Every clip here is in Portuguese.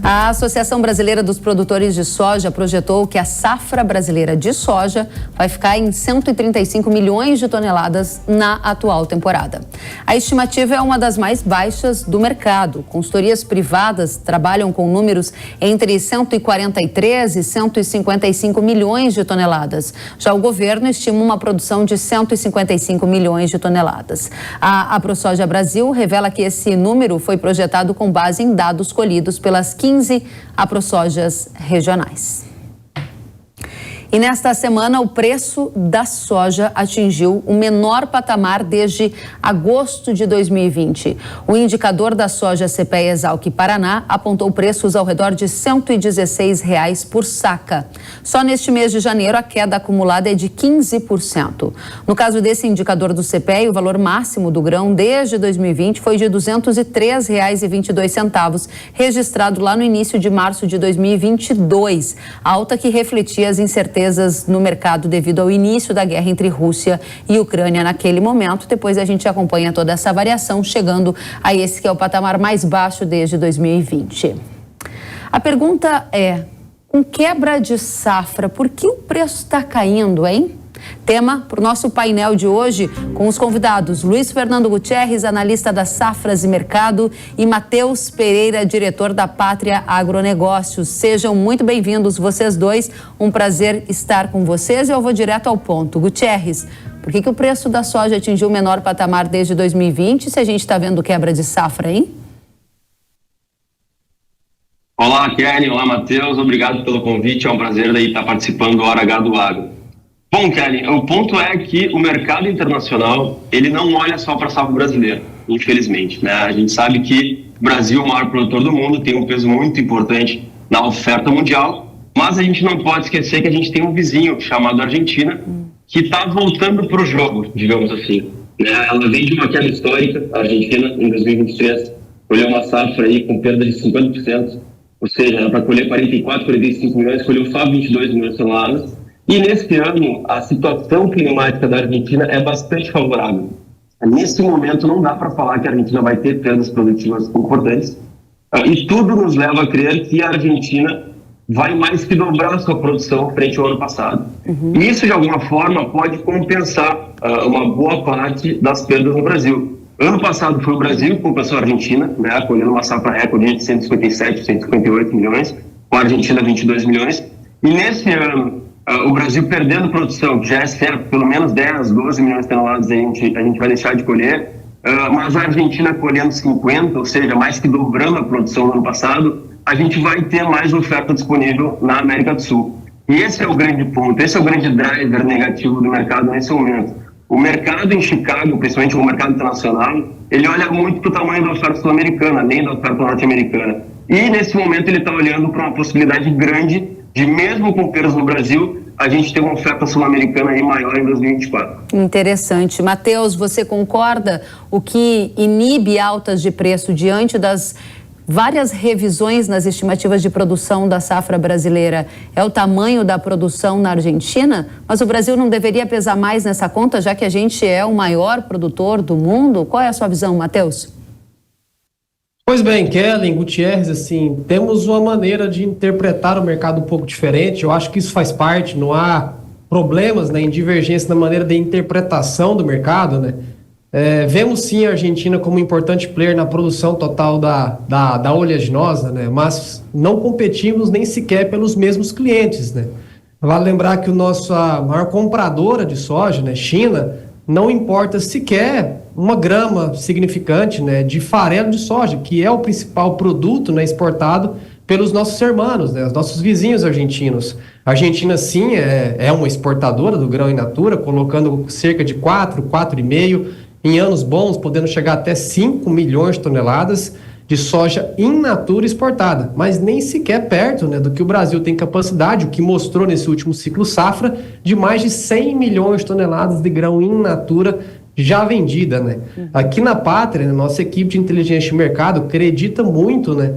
A Associação Brasileira dos Produtores de Soja projetou que a safra brasileira de soja vai ficar em 135 milhões de toneladas na atual temporada. A estimativa é uma das mais baixas do mercado. Consultorias privadas trabalham com números entre 143 e 155 milhões de toneladas. Já o governo estima uma produção de 155 milhões de toneladas. A AproSoja Brasil revela que esse número foi projetado com base em dados colhidos pelas 15 AproSojas regionais. E nesta semana, o preço da soja atingiu o menor patamar desde agosto de 2020. O indicador da soja CPEA-Exalc Paraná apontou preços ao redor de R$ 116 por saca. Só neste mês de janeiro, a queda acumulada é de 15%. No caso desse indicador do CPEA, o valor máximo do grão desde 2020 foi de R$ 203,22, registrado lá no início de março de 2022, alta que refletia as incertezas no mercado devido ao início da guerra entre Rússia e Ucrânia naquele momento. Depois a gente acompanha toda essa variação, chegando a esse que é o patamar mais baixo desde 2020. A pergunta é, com quebra de safra, por que o preço está caindo, hein? Tema para o nosso painel de hoje com os convidados Luiz Fernando Gutierrez, analista das safras e mercado, e Matheus Pereira, diretor da Pátria Agronegócios. Sejam muito bem-vindos vocês dois, um prazer estar com vocês e eu vou direto ao ponto. Gutierrez, por que o preço da soja atingiu o menor patamar desde 2020 se a gente está vendo quebra de safra, hein? Olá, Kelly. Olá, Matheus. Obrigado pelo convite. É um prazer daí estar participando do Hora H do Agro. Bom, Kelly, o ponto é que o mercado internacional, ele não olha só para a safra brasileira, infelizmente, né? A gente sabe que o Brasil, o maior produtor do mundo, tem um peso muito importante na oferta mundial, mas a gente não pode esquecer que a gente tem um vizinho chamado Argentina, que está voltando para o jogo, digamos assim, né? Ela vem de uma queda histórica. A Argentina, em 2023, colheu uma safra aí com perda de 50%, ou seja, era para colher 44, 45 milhões, colheu só 22 milhões de toneladas. E nesse ano, a situação climática da Argentina é bastante favorável. Nesse momento, não dá para falar que a Argentina vai ter perdas produtivas importantes. E tudo nos leva a crer que a Argentina vai mais que dobrar a sua produção frente ao ano passado. E isso, de alguma forma, pode compensar uma boa parte das perdas no Brasil. Ano passado foi o Brasil que compensou a Argentina, né, colhendo uma safra recorde de 157, 158 milhões, com a Argentina 22 milhões. E nesse ano, o Brasil perdendo produção, que já é certo, pelo menos 10, 12 milhões de toneladas a gente vai deixar de colher, mas a Argentina colhendo 50, ou seja, mais que dobrando a produção no ano passado, a gente vai ter mais oferta disponível na América do Sul. E esse é o grande ponto, esse é o grande driver negativo do mercado nesse momento. O mercado em Chicago, principalmente o mercado internacional, ele olha muito para o tamanho da oferta sul-americana, nem da oferta norte-americana. E nesse momento ele está olhando para uma possibilidade grande de, mesmo com perdas no Brasil, a gente ter uma oferta sul-americana aí maior em 2024. Interessante. Matheus, você concorda? O que inibe altas de preço diante das várias revisões nas estimativas de produção da safra brasileira é o tamanho da produção na Argentina? Mas o Brasil não deveria pesar mais nessa conta, já que a gente é o maior produtor do mundo? Qual é a sua visão, Matheus? Pois bem, Kelly, Gutierrez, assim, temos uma maneira de interpretar o mercado um pouco diferente. Eu acho que isso faz parte, não há problemas, né, em divergência na maneira de interpretação do mercado, né? Vemos sim a Argentina como um importante player na produção total da oleaginosa, né? Mas não competimos nem sequer pelos mesmos clientes, né? Vale lembrar que a maior compradora de soja, né, China, não importa sequer uma grama significante, né, de farelo de soja, que é o principal produto, né, exportado pelos nossos irmãos, né, os nossos vizinhos argentinos. A Argentina, sim, é uma exportadora do grão in natura, colocando cerca de 4,5, em anos bons, podendo chegar até 5 milhões de toneladas de soja in natura exportada, mas nem sequer perto, né, do que o Brasil tem capacidade, o que mostrou nesse último ciclo safra, de mais de 100 milhões de toneladas de grão in natura já vendida, né? Aqui na Pátria, nossa equipe de inteligência de mercado acredita muito, né,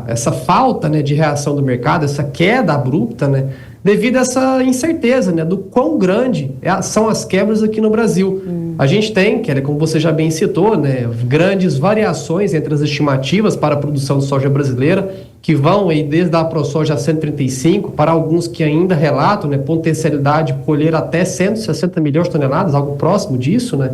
essa falta, né, de reação do mercado, essa queda abrupta, né, devido a essa incerteza, né, do quão grande são as quebras aqui no Brasil. A gente tem, que como você já bem citou, né, grandes variações entre as estimativas para a produção de soja brasileira, que vão aí desde a AproSoja a 135, para alguns que ainda relatam, né, potencialidade de colher até 160 milhões de toneladas, algo próximo disso, né?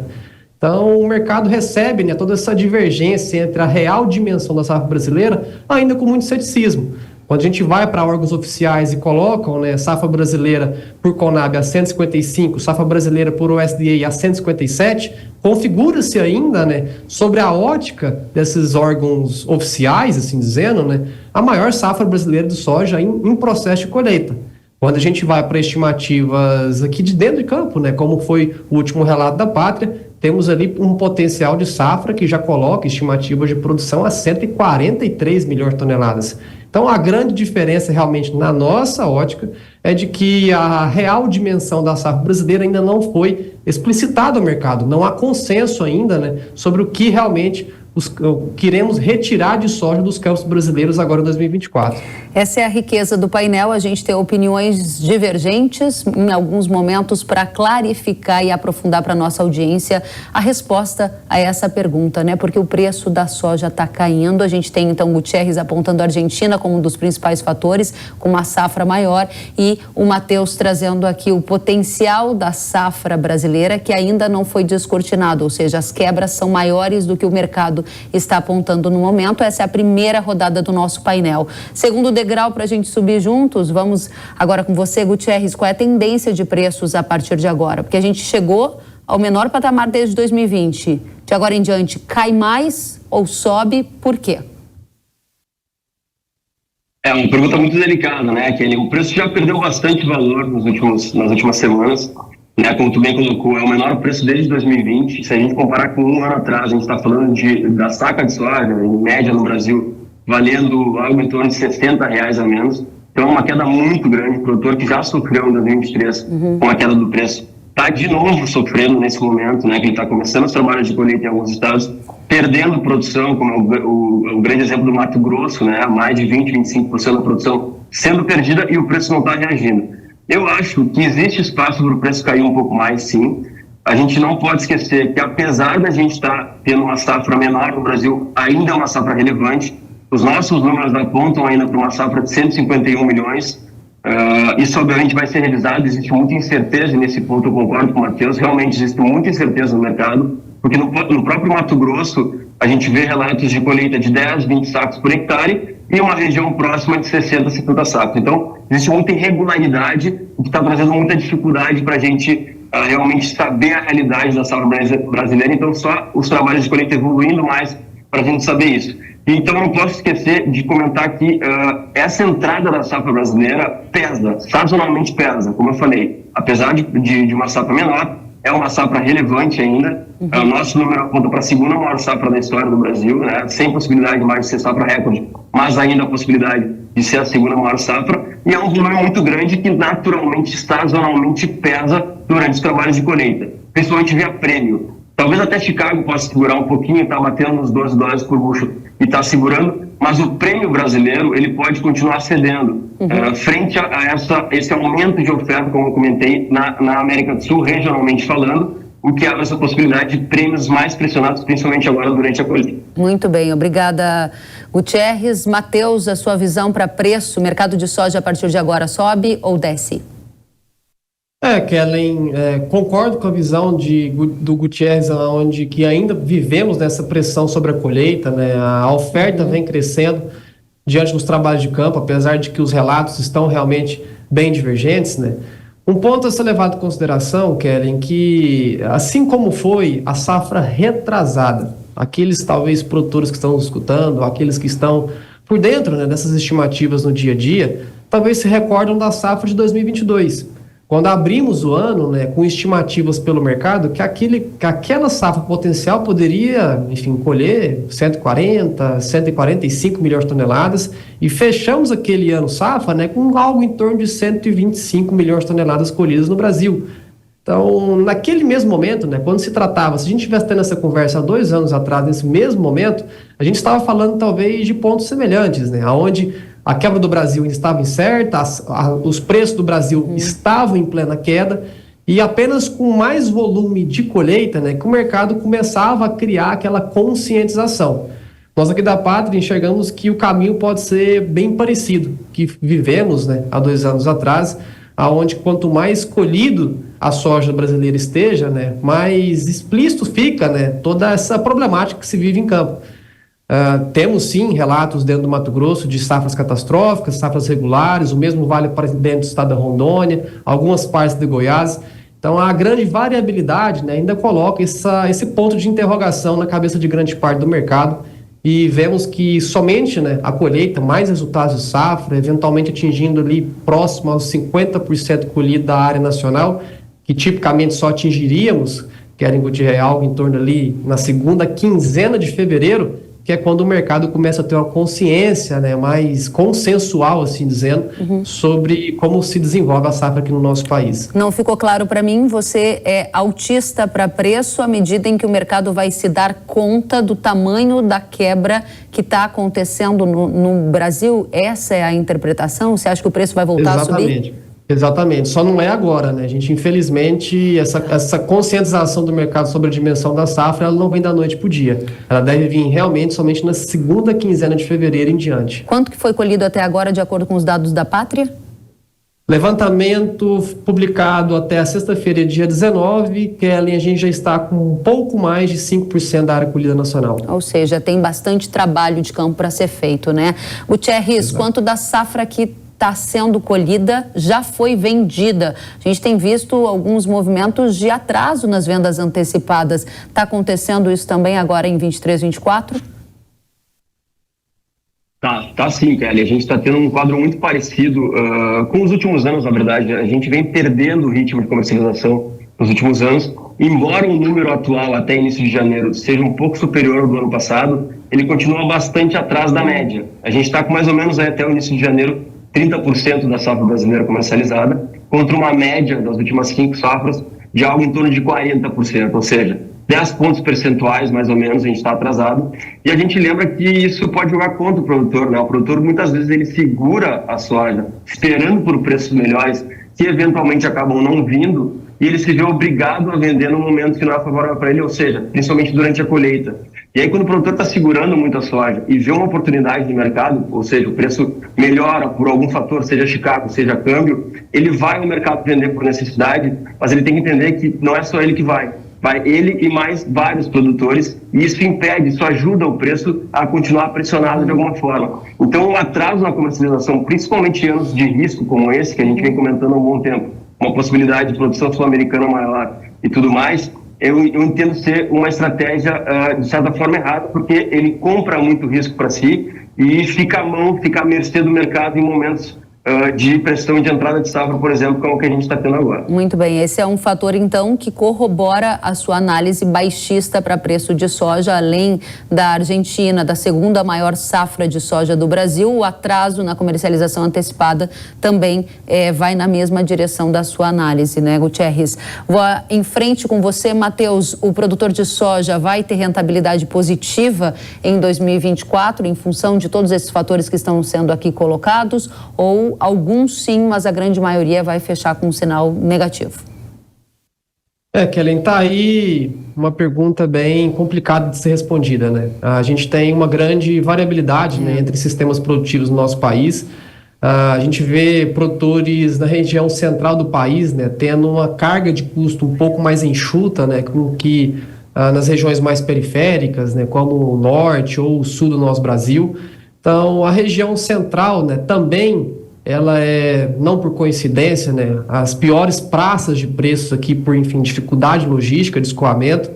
Então, o mercado recebe, né, toda essa divergência entre a real dimensão da safra brasileira, ainda com muito ceticismo. Quando a gente vai para órgãos oficiais e colocam, né, safra brasileira por Conab a 155, safra brasileira por USDA a 157, configura-se ainda, né, sobre a ótica desses órgãos oficiais, assim dizendo, né, a maior safra brasileira de soja em processo de colheita. Quando a gente vai para estimativas aqui de dentro de campo, né, como foi o último relato da Pátria, temos ali um potencial de safra que já coloca estimativas de produção a 143 milhões de toneladas. Então, a grande diferença realmente na nossa ótica é de que a real dimensão da safra brasileira ainda não foi explicitada ao mercado. Não há consenso ainda, né, sobre o que realmente queremos retirar de soja dos campos brasileiros agora em 2024. Essa é a riqueza do painel, a gente tem opiniões divergentes em alguns momentos para clarificar e aprofundar para a nossa audiência a resposta a essa pergunta, né? Porque o preço da soja está caindo, a gente tem então Gutierrez apontando a Argentina como um dos principais fatores, com uma safra maior, e o Matheus trazendo aqui o potencial da safra brasileira que ainda não foi descortinado, ou seja, as quebras são maiores do que o mercado está apontando no momento. Essa é a primeira rodada do nosso painel. Segundo degrau para a gente subir juntos, vamos agora com você, Gutierrez, qual é a tendência de preços a partir de agora? Porque a gente chegou ao menor patamar desde 2020. De agora em diante, cai mais ou sobe? Por quê? É uma pergunta muito delicada, né, Kelly? O preço já perdeu bastante valor nas últimas semanas. Né, como tu bem colocou, é o menor preço desde 2020. Se a gente comparar com um ano atrás, a gente está falando da saca de soja, em média no Brasil, valendo algo em torno de R$60 a menos. Então é uma queda muito grande. O produtor que já sofreu em 2023 com a queda do preço está de novo sofrendo nesse momento, né, que ele está começando os trabalhos de colheita em alguns estados, perdendo produção, como é o grande exemplo do Mato Grosso, né, mais de 20-25% da produção sendo perdida e o preço não está reagindo. Eu acho que existe espaço para o preço cair um pouco mais, sim. A gente não pode esquecer que, apesar da gente estar tendo uma safra menor no Brasil, ainda é uma safra relevante. Os nossos números apontam ainda para uma safra de 151 milhões. Isso, obviamente, vai ser revisado. Existe muita incerteza, e nesse ponto eu concordo com o Matheus. Realmente existe muita incerteza no mercado, porque no próprio Mato Grosso, a gente vê relatos de colheita de 10, 20 sacos por hectare e uma região próxima de 60, 70 sacos. Então, existe muita irregularidade, o que está trazendo muita dificuldade para a gente realmente saber a realidade da safra brasileira. Então, só os trabalhos de colheita evoluindo mais para a gente saber isso. Então, não posso esquecer de comentar que essa entrada da safra brasileira pesa, sazonalmente pesa. Como eu falei, apesar de uma safra menor, é uma safra relevante ainda. O nosso número aponta para a segunda maior safra da história do Brasil, né? Sem possibilidade mais de ser safra recorde, mas ainda a possibilidade de ser a segunda maior safra. E é um volume muito grande que naturalmente, sazonalmente pesa durante os trabalhos de colheita, principalmente via prêmio. Talvez até Chicago possa segurar um pouquinho, está batendo nos $12 por bushel e está segurando, mas o prêmio brasileiro ele pode continuar cedendo frente a esse aumento de oferta, como eu comentei, na América do Sul, regionalmente falando, o que abre essa possibilidade de prêmios mais pressionados, principalmente agora durante a colheita. Muito bem, obrigada, Gutierrez. Matheus, a sua visão para preço, mercado de soja a partir de agora sobe ou desce? Kellen, concordo com a visão do Gutierrez, onde que ainda vivemos nessa pressão sobre a colheita, né? A oferta vem crescendo diante dos trabalhos de campo, apesar de que os relatos estão realmente bem divergentes, né? Um ponto a ser levado em consideração, Kellen, que assim como foi a safra retrasada, aqueles talvez produtores que estão nos escutando, aqueles que estão por dentro, né, dessas estimativas no dia a dia, talvez se recordam da safra de 2022. Quando abrimos o ano, né, com estimativas pelo mercado, que aquela safra potencial poderia, enfim, colher 140, 145 milhões de toneladas, e fechamos aquele ano safra, né, com algo em torno de 125 milhões de toneladas colhidas no Brasil. Então, naquele mesmo momento, né, quando se tratava, se a gente estivesse tendo essa conversa há 2 anos atrás, nesse mesmo momento, a gente estava falando talvez de pontos semelhantes, né, onde a quebra do Brasil estava incerta, os preços do Brasil estavam em plena queda, e apenas com mais volume de colheita, né, que o mercado começava a criar aquela conscientização. Nós aqui da Pátria enxergamos que o caminho pode ser bem parecido, que vivemos, né, há 2 anos atrás, aonde quanto mais colhido a soja brasileira esteja, né, mais explícito fica, né, toda essa problemática que se vive em campo. Temos sim relatos dentro do Mato Grosso de safras catastróficas, safras regulares, o mesmo vale para dentro do estado da Rondônia, algumas partes de Goiás. Então a grande variabilidade, né, ainda coloca esse ponto de interrogação na cabeça de grande parte do mercado, e vemos que somente, né, a colheita, mais resultados de safra, eventualmente atingindo ali próximo aos 50% colhido da área nacional, que tipicamente só atingiríamos, Kellen Gutierrez, algo em torno ali na segunda quinzena de fevereiro, que é quando o mercado começa a ter uma consciência, né, mais consensual, assim dizendo, sobre como se desenvolve a safra aqui no nosso país. Não ficou claro para mim, você é altista para preço à medida em que o mercado vai se dar conta do tamanho da quebra que está acontecendo no Brasil? Essa é a interpretação? Você acha que o preço vai voltar a subir? Exatamente, só não é agora, né? A gente, infelizmente, essa conscientização do mercado sobre a dimensão da safra, ela não vem da noite para o dia. Ela deve vir realmente somente na segunda quinzena de fevereiro em diante. Quanto que foi colhido até agora, de acordo com os dados da Pátria? Levantamento publicado até a sexta-feira, dia 19, Kellen, a gente já está com um pouco mais de 5% da área colhida nacional. Ou seja, tem bastante trabalho de campo para ser feito, né? Gutierrez, quanto da safra que está sendo colhida já foi vendida? A gente tem visto alguns movimentos de atraso nas vendas antecipadas. Está acontecendo isso também agora em 23, 24? Tá sim, Kelly. A gente está tendo um quadro muito parecido com os últimos anos, na verdade. A gente vem perdendo o ritmo de comercialização nos últimos anos. Embora o número atual, até início de janeiro, seja um pouco superior ao do ano passado, ele continua bastante atrás da média. A gente está com mais ou menos até o início de janeiro 30% da safra brasileira comercializada, contra uma média das últimas 5 safras de algo em torno de 40%, ou seja, 10 pontos percentuais, mais ou menos, a gente está atrasado. E a gente lembra que isso pode jogar contra o produtor, né? O produtor, muitas vezes, ele segura a soja, esperando por preços melhores, que eventualmente acabam não vindo, e ele se vê obrigado a vender no momento que não é favorável para ele, ou seja, principalmente durante a colheita. E aí, quando o produtor está segurando muito a soja e vê uma oportunidade de mercado, ou seja, o preço melhora por algum fator, seja Chicago, seja câmbio, ele vai ao mercado vender por necessidade, mas ele tem que entender que não é só ele que vai ele e mais vários produtores, e isso impede, isso ajuda o preço a continuar pressionado de alguma forma. Então, o atraso na comercialização, principalmente em anos de risco como esse, que a gente vem comentando há um bom tempo, uma possibilidade de produção sul-americana maior e tudo mais, eu entendo ser uma estratégia, de certa forma, errada, porque ele compra muito risco para si e fica à mercê do mercado em momentos de pressão de entrada de safra, por exemplo, como o que a gente está tendo agora. Muito bem, esse é um fator, então, que corrobora a sua análise baixista para preço de soja, além da Argentina, da segunda maior safra de soja do Brasil. O atraso na comercialização antecipada também vai na mesma direção da sua análise, né, Gutierrez? Vou em frente com você, Matheus. O produtor de soja vai ter rentabilidade positiva em 2024, em função de todos esses fatores que estão sendo aqui colocados, ou alguns sim, mas a grande maioria vai fechar com um sinal negativo? Kellen, tá aí uma pergunta bem complicada de ser respondida, né? A gente tem uma grande variabilidade, né, entre sistemas produtivos no nosso país. A gente vê produtores na região central do país, né, tendo uma carga de custo um pouco mais enxuta, né, com que nas regiões mais periféricas, né, como o norte ou o sul do nosso Brasil. Então, a região central, né, também ela é, não por coincidência, né, as piores praças de preços aqui por, enfim, dificuldade logística, de escoamento.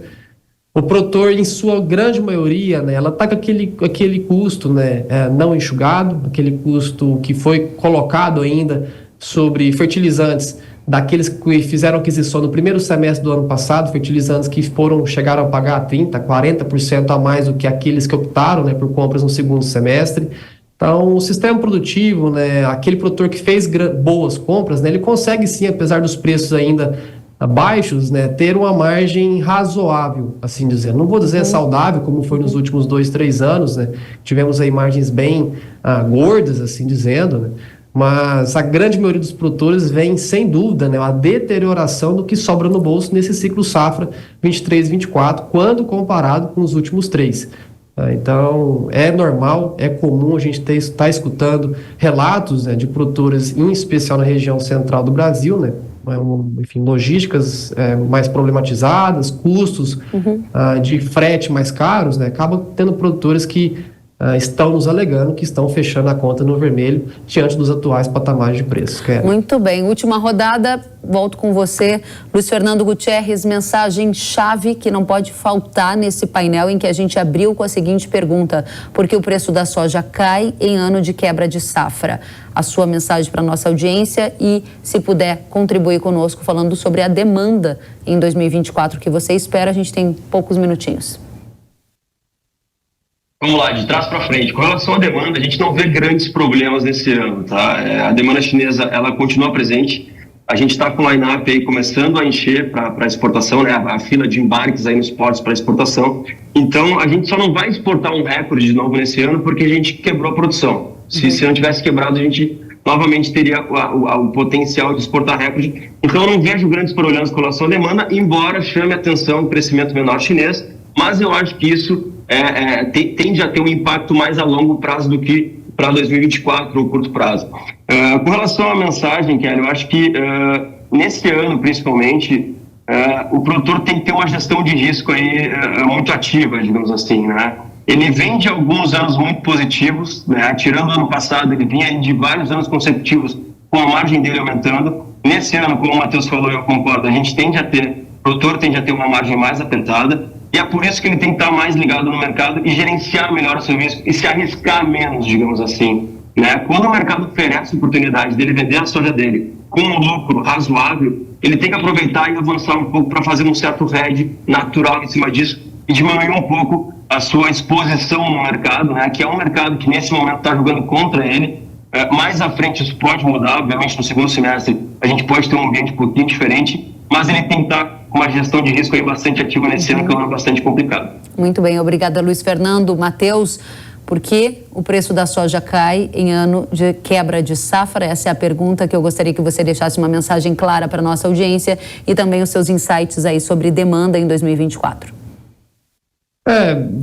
O produtor, em sua grande maioria, né, ela está com aquele custo, né, não enxugado, aquele custo que foi colocado ainda sobre fertilizantes daqueles que fizeram aquisição no primeiro semestre do ano passado, fertilizantes que chegaram a pagar 30%, 40% a mais do que aqueles que optaram, né, por compras no segundo semestre. Então, o sistema produtivo, né, aquele produtor que fez boas compras, né, ele consegue sim, apesar dos preços ainda baixos, né, ter uma margem razoável, assim dizer. Não vou dizer saudável, como foi nos últimos 2, 3 anos, né? Tivemos aí margens bem gordas, assim dizendo, né? Mas a grande maioria dos produtores vem, sem dúvida, né, a deterioração do que sobra no bolso nesse ciclo safra 23-24, quando comparado com os últimos 3. Então, é normal, é comum a gente estar escutando relatos, né, de produtores, em especial na região central do Brasil, né, enfim, logísticas mais problematizadas, custos de frete mais caros, né, acaba tendo produtores que estão nos alegando que estão fechando a conta no vermelho diante dos atuais patamares de preços. Muito bem. Última rodada, volto com você. Luiz Fernando Gutierrez, mensagem-chave que não pode faltar nesse painel em que a gente abriu com a seguinte pergunta: por que o preço da soja cai em ano de quebra de safra? A sua mensagem para a nossa audiência e, se puder, contribuir conosco falando sobre a demanda em 2024 que você espera. A gente tem poucos minutinhos. Vamos lá, de trás para frente. Com relação à demanda, a gente não vê grandes problemas nesse ano, tá? A demanda chinesa, ela continua presente. A gente está com o line-up aí começando a encher para exportação, né? A fila de embarques aí nos portos para exportação. Então, a gente só não vai exportar um recorde de novo nesse ano porque a gente quebrou a produção. Se não tivesse quebrado, a gente novamente teria o potencial de exportar recorde. Então, eu não vejo grandes problemas com relação à demanda, embora chame a atenção o crescimento menor chinês, mas eu acho que isso tende a ter um impacto mais a longo prazo do que para 2024 ou curto prazo. Com relação à mensagem, Kelly, eu acho que nesse ano, principalmente, o produtor tem que ter uma gestão de risco aí muito ativa, digamos assim, né? Ele vem de alguns anos muito positivos, né? Tirando o ano passado, ele vinha de vários anos consecutivos com a margem dele aumentando. Nesse ano, como o Matheus falou, eu concordo, o produtor tende a ter uma margem mais apertada. E é por isso que ele tem que estar mais ligado no mercado e gerenciar melhor o seu risco e se arriscar menos, digamos assim, né? Quando o mercado oferece a oportunidade dele vender a soja dele com um lucro razoável, ele tem que aproveitar e avançar um pouco para fazer um certo hedge natural em cima disso e diminuir um pouco a sua exposição no mercado, né? Que é um mercado que nesse momento está jogando contra ele. Mais à frente isso pode mudar, obviamente no segundo semestre a gente pode ter um ambiente um pouquinho diferente, mas ele tem que estar com uma gestão de risco aí bastante ativa nesse ano, que é um ano bastante complicado. Muito bem, obrigada Luiz Fernando. Matheus, por que o preço da soja cai em ano de quebra de safra? Essa é a pergunta que eu gostaria que você deixasse uma mensagem clara para a nossa audiência e também os seus insights aí sobre demanda em 2024.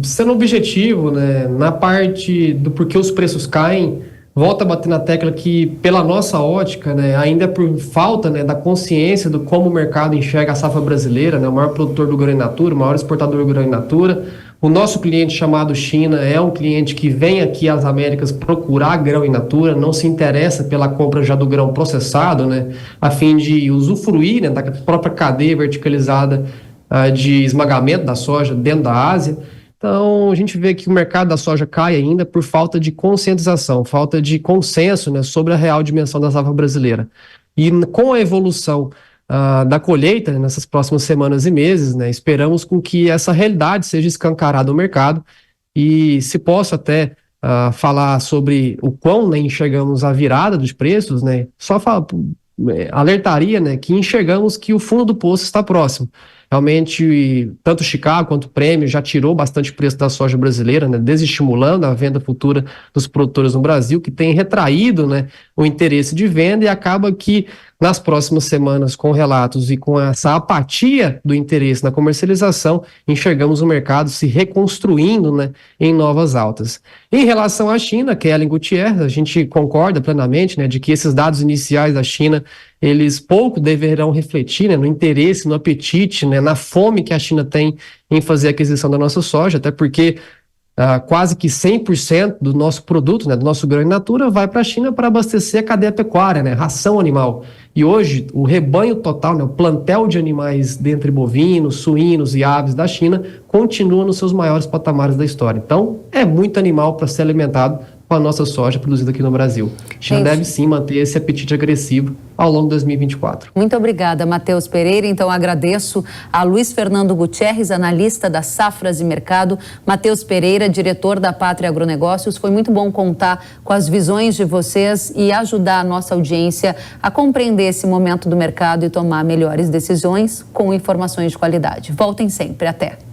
Sendo objetivo, né, na parte do porquê os preços caem, volta a bater na tecla que, pela nossa ótica, né, ainda por falta, né, da consciência do como o mercado enxerga a safra brasileira, né, o maior produtor do grão in natura, o maior exportador do grão in natura. O nosso cliente chamado China é um cliente que vem aqui às Américas procurar grão in natura, não se interessa pela compra já do grão processado, né, a fim de usufruir, né, da própria cadeia verticalizada de esmagamento da soja dentro da Ásia. Então, a gente vê que o mercado da soja cai ainda por falta de conscientização, falta de consenso, né, sobre a real dimensão da safra brasileira. E com a evolução da colheita, né, nessas próximas semanas e meses, né, esperamos com que essa realidade seja escancarada ao mercado e se possa até falar sobre o quão, né, enxergamos a virada dos preços, né, alertaria, né, que enxergamos que o fundo do poço está próximo. Realmente, tanto Chicago quanto o Prêmio já tirou bastante preço da soja brasileira, né, desestimulando a venda futura dos produtores no Brasil, que tem retraído, né, o interesse de venda, e acaba que nas próximas semanas, com relatos e com essa apatia do interesse na comercialização, enxergamos o mercado se reconstruindo, né, em novas altas. Em relação à China, Kellen Gutierrez, a gente concorda plenamente, né, de que esses dados iniciais da China, eles pouco deverão refletir, né, no interesse, no apetite, né, na fome que a China tem em fazer a aquisição da nossa soja, até porque quase que 100% do nosso produto, né, do nosso grão in natura, vai para a China para abastecer a cadeia pecuária, né, ração animal. E hoje, o rebanho total, né, o plantel de animais dentre bovinos, suínos e aves da China, continua nos seus maiores patamares da história. Então, é muito animal para ser alimentado com a nossa soja produzida aqui no Brasil. A China deve sim manter esse apetite agressivo ao longo de 2024. Muito obrigada, Matheus Pereira. Então, agradeço a Luiz Fernando Gutierrez, analista da Safras e Mercado, Matheus Pereira, diretor da Pátria Agronegócios. Foi muito bom contar com as visões de vocês e ajudar a nossa audiência a compreender esse momento do mercado e tomar melhores decisões com informações de qualidade. Voltem sempre. Até.